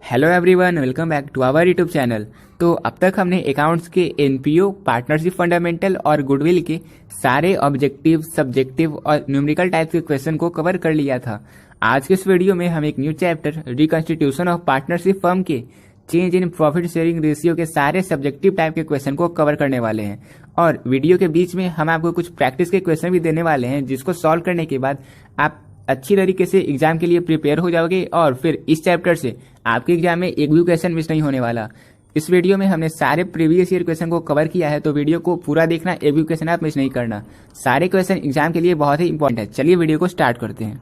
Hello everyone, welcome back to our YouTube channel. तो अब तक हमने अकाउंट्स के एनपीओ, पार्टनरशिप फंडामेंटल और गुडविल के सारे ऑब्जेक्टिव, सब्जेक्टिव और न्यूमेरिकल टाइप के क्वेश्चन को कवर कर लिया था। आज के इस वीडियो में हम एक new chapter reconstitution of partnership firm के change in profit sharing ratio के सारे सब्जेक्टिव टाइप के क्वेश्चन को कवर करने वाले हैं। और वीडियो के बीच में हम आपको कुछ प्रैक्टिस के क्वेश्चन भी देने वाले हैं, जिसको सॉल्व करने के बाद आप अच्छी तरीके से एग्जाम के लिए प्रिपेयर हो जाओगे और फिर इस चैप्टर से आपके एग्जाम में एक भी क्वेश्चन मिस नहीं होने वाला। इस वीडियो में हमने सारे प्रीवियस ईयर क्वेश्चन को कवर किया है, तो वीडियो को पूरा देखना, एक भी क्वेश्चन आप मिस नहीं करना। सारे क्वेश्चन एग्जाम के लिए बहुत ही इंपॉर्टेंट है। चलिए वीडियो को स्टार्ट करते हैं।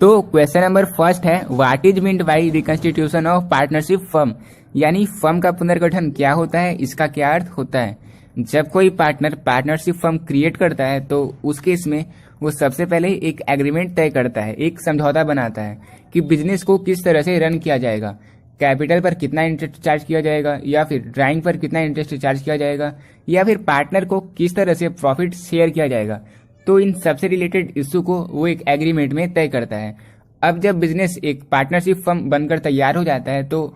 तो क्वेश्चन नंबर फर्स्ट है, what is meant by reconstitution of partnership firm, यानी फर्म का पुनर्गठन क्या होता है, इसका क्या अर्थ होता है। जब कोई पार्टनर पार्टनरशिप फर्म क्रिएट करता है तो उस केस में वो सबसे पहले एक एग्रीमेंट तय करता है, एक समझौता बनाता है कि बिजनेस को किस तरह से रन किया जाएगा, कैपिटल पर कितना इंटरेस्ट चार्ज किया जाएगा, या फिर ड्राइंग पर कितना इंटरेस्ट चार्ज किया जाएगा, या फिर पार्टनर को किस तरह से प्रॉफिट शेयर किया जाएगा। तो इन सबसे रिलेटेड इश्यू को वो एक एग्रीमेंट में तय करता है। अब जब बिजनेस एक पार्टनरशिप फर्म बनकर तैयार हो जाता है तो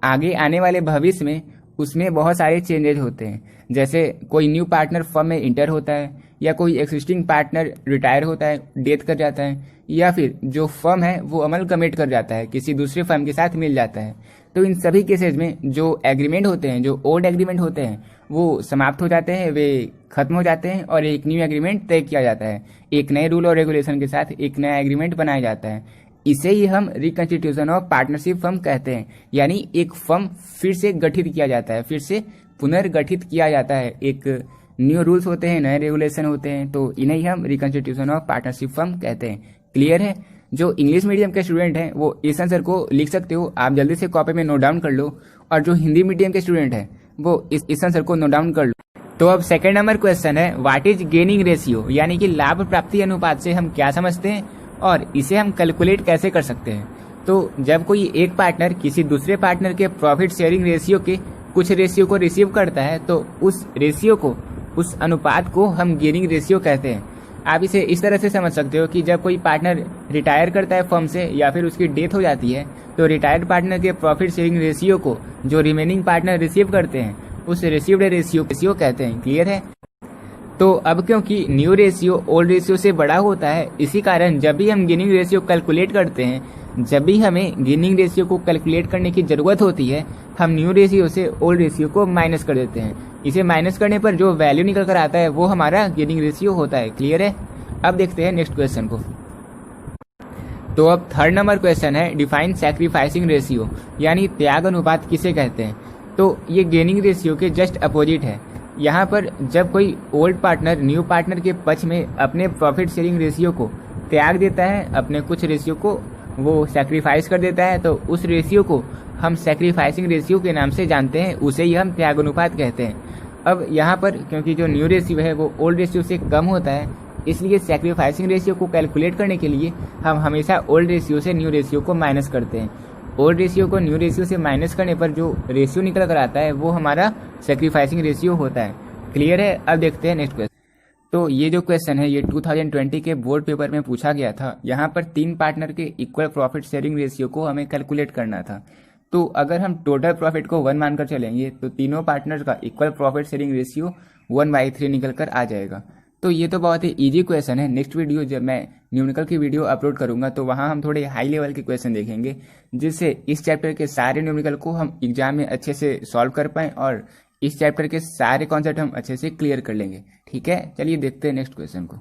आगे आने वाले भविष्य में उसमें बहुत सारे चेंजेज होते हैं। जैसे कोई न्यू पार्टनर फर्म में इंटर होता है, या कोई एक्सिस्टिंग पार्टनर रिटायर होता है, डेथ कर जाता है, या फिर जो फर्म है वो अमल कमिट कर जाता है, किसी दूसरे फर्म के साथ मिल जाता है। तो इन सभी केसेस में जो एग्रीमेंट होते हैं, जो ओल्ड एग्रीमेंट होते हैं, वो समाप्त हो जाते हैं, वे खत्म हो जाते हैं और एक न्यू एग्रीमेंट तय किया जाता है। एक नए रूल और रेगुलेशन के साथ एक नया एग्रीमेंट बनाया जाता है। इसे ही हम रिकंस्टिट्यूशन ऑफ पार्टनरशिप फर्म कहते हैं, यानी एक फर्म फिर से गठित किया जाता है, फिर से पुनर्गठित किया जाता है। एक न्यू रूल्स होते हैं, नए रेगुलेशन होते हैं, तो इन्हें ही हम रिकंस्टिट्यूशन ऑफ पार्टनरशिप फर्म कहते हैं। क्लियर है? जो इंग्लिश मीडियम के स्टूडेंट हैं वो इस आंसर को लिख सकते हो, आप जल्दी से कॉपी में नोट डाउन कर लो, और जो हिंदी मीडियम के स्टूडेंट हैं वो इस आंसर को नोट डाउन कर लो। तो अब सेकंड नंबर क्वेश्चन है, व्हाट इज गेनिंग रेशियो, यानी कि लाभ प्राप्ति अनुपात से हम क्या समझते हैं और इसे हम कैलकुलेट कैसे कर सकते हैं। तो जब कोई एक पार्टनर किसी दूसरे पार्टनर के प्रॉफिट शेयरिंग रेशियो के कुछ रेशियो को रिसीव करता है तो उस रेशियो को, उस अनुपात को हम गेनिंग रेशियो कहते हैं। आप इसे इस तरह से समझ सकते हो कि जब कोई पार्टनर रिटायर करता है फर्म से, या फिर उसकी डेथ हो जाती है, तो रिटायर्ड पार्टनर के प्रॉफिट शेयरिंग रेशियो को जो रिमेनिंग पार्टनर रिसीव करते हैं उस रिसीव्ड रेशियो कहते हैं। क्लियर है? तो अब क्योंकि न्यू रेशियो ओल्ड रेशियो से बड़ा होता है, इसी कारण जब भी हम गेनिंग रेशियो कैलकुलेट करते हैं, जब भी हमें गेनिंग रेशियो को कैलकुलेट करने की जरूरत होती है, हम न्यू रेशियो से ओल्ड रेशियो को माइनस कर देते हैं। इसे माइनस करने पर जो वैल्यू निकल कर आता है वो हमारा गेनिंग रेशियो होता है। क्लियर है? अब देखते हैं नेक्स्ट क्वेश्चन को। तो अब थर्ड नंबर क्वेश्चन है, डिफाइन सैक्रिफाइसिंग रेशियो, यानी त्याग अनुपात किसे कहते हैं। तो ये गेनिंग रेशियो के जस्ट अपोजिट है। यहाँ पर जब कोई ओल्ड पार्टनर न्यू पार्टनर के पक्ष में अपने प्रॉफिट शेयरिंग रेशियो को त्याग देता है, अपने कुछ रेशियो को वो सैक्रिफाइस कर देता है, तो उस रेशियो को हम सैक्रिफाइसिंग रेशियो के नाम से जानते हैं, उसे ही हम त्याग अनुपात कहते हैं। अब यहाँ पर क्योंकि जो न्यू रेशियो है वो ओल्ड रेशियो से कम होता है, इसलिए सैक्रिफाइसिंग रेशियो को कैलकुलेट करने के लिए हम हमेशा ओल्ड रेशियो से न्यू रेशियो को माइनस करते हैं। ओल्ड रेशियो को न्यू रेशियो से माइनस करने पर जो रेशियो निकल कर आता है वो हमारा सैक्रिफाइसिंग रेशियो होता है। क्लियर है? अब देखते हैं नेक्स्ट क्वेश्चन। तो ये जो क्वेश्चन है ये 2020 के बोर्ड पेपर में पूछा गया था। यहाँ पर 3 पार्टनर के इक्वल प्रॉफिट शेयरिंग रेशियो को हमें कैलकुलेट करना था। तो अगर हम टोटल प्रॉफिट को 1 मानकर चलेंगे तो तीनों पार्टनर्स का इक्वल प्रॉफिट शेयरिंग रेशियो 1/3 निकल कर आ जाएगा। तो ये तो बहुत ही इजी क्वेश्चन है। नेक्स्ट वीडियो जब मैं न्यूमेरिकल की वीडियो अपलोड करूंगा तो वहां हम थोड़े हाई लेवल के क्वेश्चन देखेंगे, जिससे इस चैप्टर के सारे न्यूमेरिकल को हम एग्जाम में अच्छे से सॉल्व कर पाएं और इस चैप्टर के सारे कॉन्सेप्ट हम अच्छे से क्लियर कर लेंगे। ठीक है, चलिए देखते हैं नेक्स्ट क्वेश्चन को।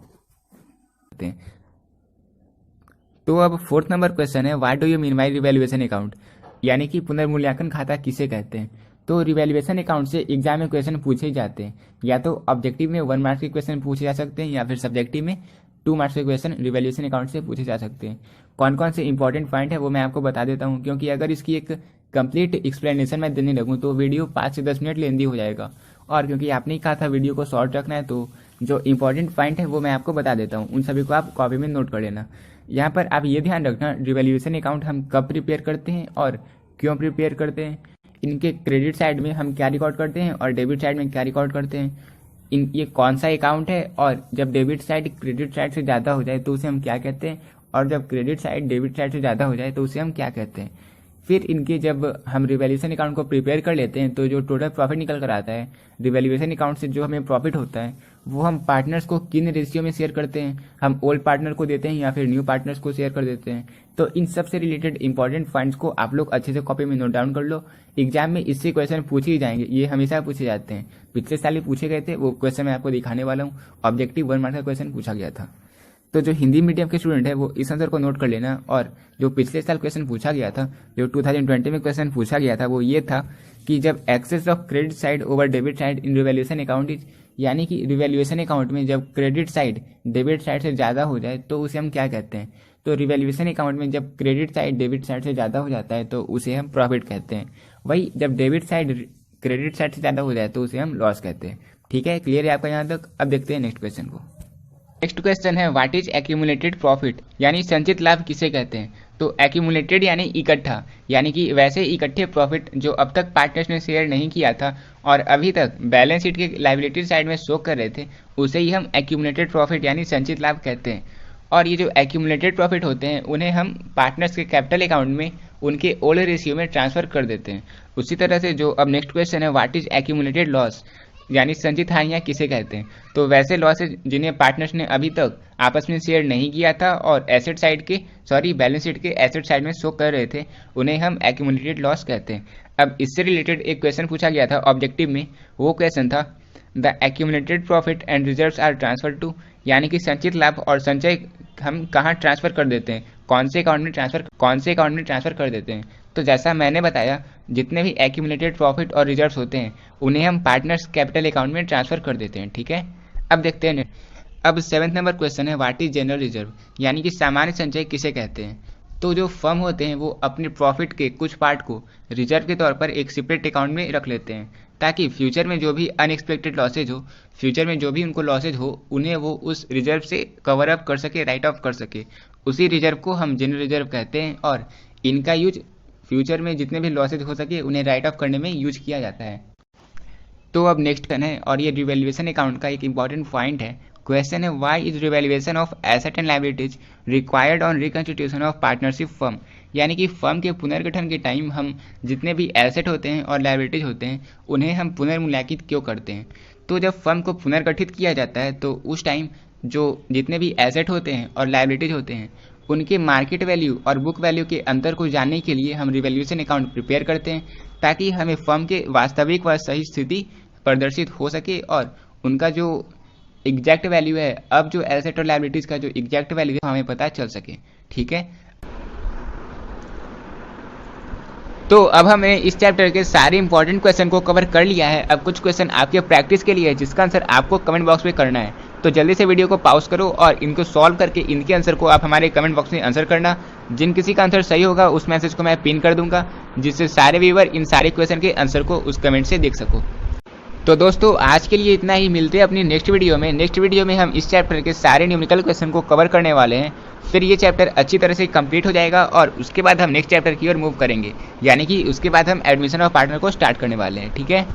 तो अब फोर्थ नंबर क्वेश्चन है, what do you mean by revaluation account, यानी कि पुनर्मूल्यांकन खाता किसे कहते हैं। तो रिवैल्यूएशन अकाउंट से एग्जाम में क्वेश्चन पूछे जाते हैं, या तो ऑब्जेक्टिव में 1 मार्क्स के क्वेश्चन पूछे जा सकते हैं, या फिर सब्जेक्टिव में 2 मार्क्स के क्वेश्चन रिवैल्यूएशन अकाउंट से पूछे जा सकते हैं। कौन कौन से इंपॉर्टेंट पॉइंट है वो मैं आपको बता देता हूँ, क्योंकि अगर इसकी एक कंप्लीट एक्सप्लेनेशन मैं देने लगूँ तो वीडियो 5 से 10 मिनट लेंदी हो जाएगा, और क्योंकि आपने ही कहा था वीडियो को शॉर्ट रखना है, तो जो इंपॉर्टेंट पॉइंट है वो मैं आपको बता देता हूँ, उन सभी को आप कॉपी में नोट कर लेना। यहाँ पर आप ये ध्यान रखना, रिवैल्यूएशन अकाउंट हम कब प्रिपेयर करते हैं और क्यों प्रिपेयर करते हैं, इनके क्रेडिट साइड में हम क्या रिकॉर्ड करते हैं और डेबिट साइड में क्या रिकॉर्ड करते हैं, ये कौन सा अकाउंट है, और जब डेबिट साइड क्रेडिट साइड से ज़्यादा हो जाए तो उसे हम क्या कहते हैं, और जब क्रेडिट साइड डेबिट साइड से ज़्यादा हो जाए तो उसे हम क्या कहते हैं। फिर इनके जब हम रिवैल्यूएशन अकाउंट को प्रिपेयर कर लेते हैं तो जो टोटल प्रॉफिट निकल कर आता है रिवैल्यूएशन अकाउंट से जो हमें प्रॉफिट होता है वो हम पार्टनर्स को किन रेशियो में शेयर करते हैं, हम ओल्ड पार्टनर को देते हैं या फिर न्यू पार्टनर्स को शेयर कर देते हैं। तो इन सब से रिलेटेड इंपॉर्टेंट पॉइंट्स को आप लोग अच्छे से कॉपी में नोट डाउन कर लो। एग्जाम में इससे क्वेश्चन पूछे ही जाएंगे, ये हमेशा पूछे जाते हैं। पिछले साल भी पूछे गए थे, वो क्वेश्चन मैं आपको दिखाने वाला हूँ। ऑब्जेक्टिव 1 मार्क्स का क्वेश्चन पूछा गया था। तो जो हिंदी मीडियम के स्टूडेंट है वो इस आंसर को नोट कर लेना। और जो पिछले साल क्वेश्चन पूछा गया था, जो 2020 में क्वेश्चन पूछा गया था, वो ये था कि जब excess of credit side over debit side in revaluation account is, यानी कि रिवैल्यूएशन अकाउंट में जब क्रेडिट साइड डेबिट साइड से ज़्यादा हो जाए तो उसे हम क्या कहते हैं। तो रिवैल्यूएशन अकाउंट में जब क्रेडिट साइड डेबिट साइड से ज़्यादा हो जाता है तो उसे हम प्रॉफिट कहते हैं। वही जब डेबिट साइड क्रेडिट साइड से ज़्यादा हो जाए तो उसे हम लॉस कहते हैं। ठीक है, क्लियर है आपका यहाँ तक। अब देखते हैं नेक्स्ट क्वेश्चन को। नेक्स्ट क्वेश्चन है व्हाट इज एक्यूमुलेटेड प्रॉफिट, यानी संचित लाभ किसे कहते हैं। तो एक्यूमुलेटेड यानी इकट्ठा, यानी कि वैसे इकट्ठे प्रॉफिट जो अब तक पार्टनर्स ने शेयर नहीं किया था और अभी तक बैलेंस शीट के लायबिलिटी साइड में शो कर रहे थे, उसे ही हम एक्यूमुलेटेड प्रॉफिट यानी संचित लाभ कहते हैं। और ये जो एक्यूमुलेटेड प्रॉफिट होते हैं उन्हें हम पार्टनर्स के कैपिटल अकाउंट में उनके ओल्ड रेशियो में ट्रांसफर कर देते हैं। उसी तरह से जो अब नेक्स्ट क्वेश्चन है व्हाट इज एक्यूमुलेटेड लॉस, यानी संचित हानियाँ किसे कहते हैं। तो वैसे लॉसेज जिन्हें पार्टनर्स ने अभी तक आपस में शेयर नहीं किया था और एसेट साइड के बैलेंस शीट के एसेट साइड में शो कर रहे थे, उन्हें हम एक्यूमुलेटेड लॉस कहते हैं। अब इससे रिलेटेड एक क्वेश्चन पूछा गया था ऑब्जेक्टिव में, वो क्वेश्चन था the accumulated profit and reserves are transfer to, यानी कि संचित लाभ और संचय हम कहाँ ट्रांसफर कर देते हैं, कौन से अकाउंट में ट्रांसफर कर देते हैं। तो जैसा मैंने बताया, जितने भी एक्यूमुलेटेड प्रॉफिट और रिजर्व्स होते हैं उन्हें हम पार्टनर्स कैपिटल अकाउंट में ट्रांसफर कर देते हैं। ठीक है, अब देखते हैं। अब 7th नंबर क्वेश्चन है व्हाट इज जनरल रिजर्व, यानी कि सामान्य संचय किसे कहते हैं। तो जो फर्म होते हैं वो अपने प्रॉफिट के कुछ पार्ट को रिजर्व के तौर पर एक सेपरेट अकाउंट में रख लेते हैं, ताकि फ्यूचर में जो भी अनएक्सपेक्टेड लॉसेज हो, फ्यूचर में जो भी उनको लॉसेज हो, उन्हें वो उस रिजर्व से कवर अप कर सके, राइट ऑफ कर सके। उसी रिजर्व को हम जनरल रिजर्व कहते हैं और इनका यूज फ्यूचर में जितने भी लॉसेज हो सके उन्हें राइट ऑफ करने में यूज किया जाता है। तो अब नेक्स्ट क्वेश्चन है, और ये रिवैल्यूएशन अकाउंट का एक इंपॉर्टेंट पॉइंट है। क्वेश्चन है why is revaluation of asset and liabilities required on reconstitution of partnership firm, यानी कि फर्म के पुनर्गठन के टाइम हम जितने भी एसेट होते हैं और लायबिलिटीज होते हैं उन्हें हम पुनर्मूल्यांकित क्यों करते हैं। तो जब फर्म को पुनर्गठित किया जाता है तो उस टाइम जो जितने भी एसेट होते हैं और लायबिलिटीज होते हैं उनके मार्केट वैल्यू और बुक वैल्यू के अंतर को जानने के लिए हम रिवैल्यूएशन अकाउंट प्रिपेयर करते हैं, ताकि हमें फर्म के वास्तविक व सही स्थिति प्रदर्शित हो सके और उनका जो एग्जैक्ट वैल्यू है, अब जो एसेट और लायबिलिटीज का जो एग्जैक्ट वैल्यू है हमें पता चल सके। ठीक है, तो अब हमने इस चैप्टर के सारे इंपॉर्टेंट क्वेश्चन को कवर कर लिया है। अब कुछ क्वेश्चन आपके प्रैक्टिस के लिए है जिसका आंसर आपको कमेंट बॉक्स में करना है। तो जल्दी से वीडियो को पॉज करो और इनको सॉल्व करके इनके आंसर को आप हमारे कमेंट बॉक्स में आंसर करना। जिन किसी का आंसर सही होगा उस मैसेज को मैं पिन कर दूंगा, जिससे सारे व्यूअर इन सारे क्वेश्चन के आंसर को उस कमेंट से देख सको। तो दोस्तों आज के लिए इतना ही, मिलते हैं अपनी नेक्स्ट वीडियो में। नेक्स्ट वीडियो में हम इस चैप्टर के सारे न्यूमेरिकल क्वेश्चन को कवर करने वाले हैं। फिर ये चैप्टर अच्छी तरह से कंप्लीट हो जाएगा और उसके बाद हम नेक्स्ट चैप्टर की ओर मूव करेंगे, यानी कि उसके बाद हम एडमिशन ऑफ पार्टनर को स्टार्ट करने वाले हैं। ठीक है।